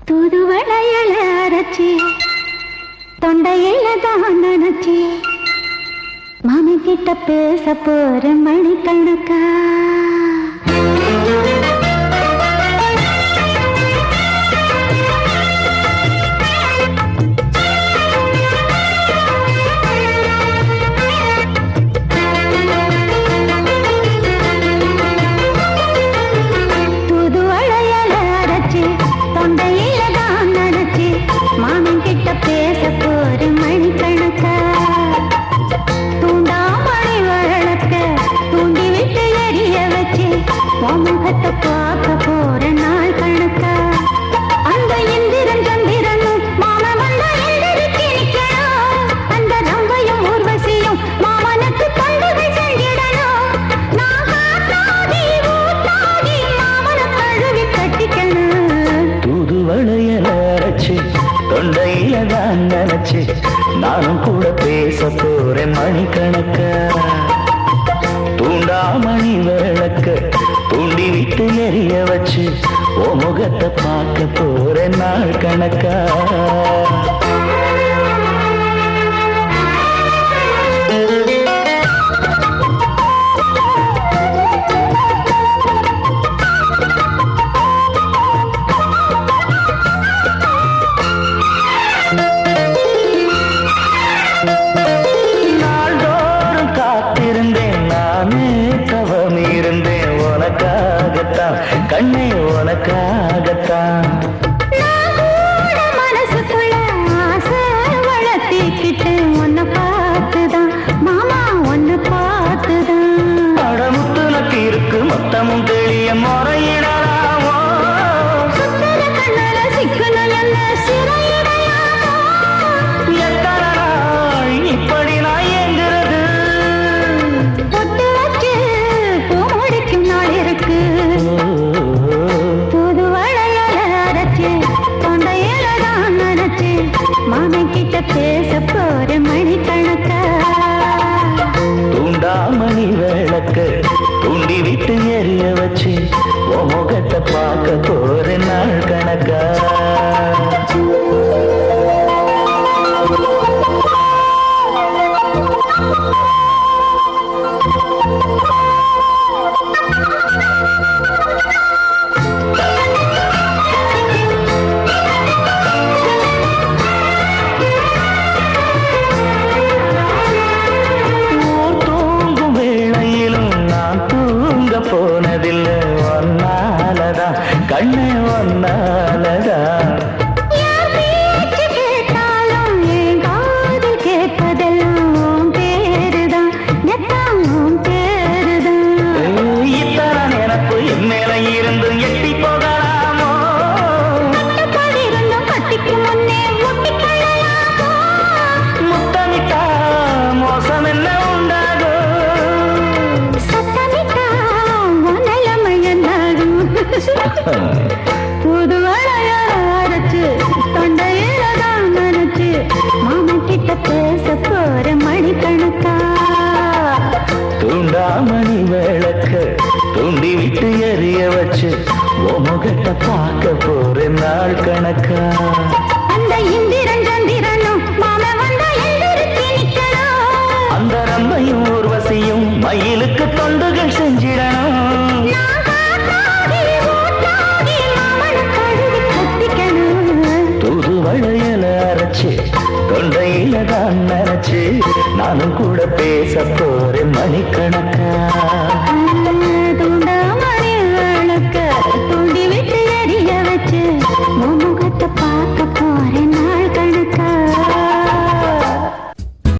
தூதுவளையல அரைச்சி தொண்டையில தான் நினைச்சி மாமன் கிட்ட பேச போற மணிக்கணக்கா பேச போற மணிக்கணக்கா தூண்டாமணி வழக்க தூண்டி விட்டு எரிய வச்சு முகத்தை பார்க்க போற நாள் கணக்கா அந்த இந்திரன் சந்திரனும் மாமா வந்தா எந்திரிச்சு நிக்கணும் அந்த ரம்பையும் ஊர்வசியும் மாமனுக்கு பண்டுகை செஞ்சிடணும் நான் காத்தாடி ஊத்தாடி மாமனை கழுவி கட்டிக்கணும் தூதுவளையல அரைச்சு தொண்டையில தான் நினைச்சு நானும் கூட பேச போறேன் மணிக்கணக்கா தூண்டாமணி விளக்க தூண்டி விட்டு எரிய வச்சு ஓ முகத்தை பார்க்க போறேன் நாள் கணக்கா கண்ணே உனக்காகத்தான் மனசுக்குள்ள ஆசை வளர்த்திக்கிட்டு உன்னை பார்த்துதான் மாமா உன்னை பார்த்துதான் அடமுத்து நக்கு இருக்கு மொத்தமும் தெளிய முறையிடலாமோ சுத்தர கண்ணல சிக்கணும் என்ன சிறையிடையாமோ எத்தனை நாள் இப்படி நான் எங்கிறது பொட்டு வச்சு பூ முடிக்கும் நாள் இருக்கு மாமன் கிட்ட பேச போற மணிக்கணக்கா தூண்டாமணி விளக்க தூண்டி விட்டு எரிய வச்சு ஓ முகத்தை பார்க்க போற நாள் கணக்கா போனதில்லை ஒன்னாலதான் கண்ணே ஒன்னாலதான் கேட்டாலும் என் காதில் கேட்பதெல்லாம் பேருதான் நெத்தாம் பேருதான் இத்தான் எனக்கு என் மேல இருந்து எட்டி போகலாமோ இருந்தும் கட்டிக்கு முன்னே முட்டிக்கொள்ளலாமோ முத்தமிட்டா மோசம் என்ன உண்டாகும் புதுவளைய அரைச்சு தொண்டையில தான் நினைச்சு மாமன் கிட்ட பேச போற மணிக்கணக்கா தூண்டாமணி விளக்க தூண்டி விட்டு எரிய வச்சு ஓ முகத்தை பார்க்க போற நாள் கணக்கா அந்த இந்திரன் சந்திரனும் மாமன் வந்தா எந்திரிச்சு நிக்கணும் அந்த ரம்பையும் ஊர்வசியும் மயிலுக்கு தொண்டுகள் செஞ்சிடணும் தூதுவளையல அரைச்சு தொண்டையில தான் நினைச்சு நானும் கூட பேச போறேன் மணிக்கணக்கா தூண்டாமணி விளக்க தூண்டி விட்டு எரிய வச்சு முகத்தை பார்க்க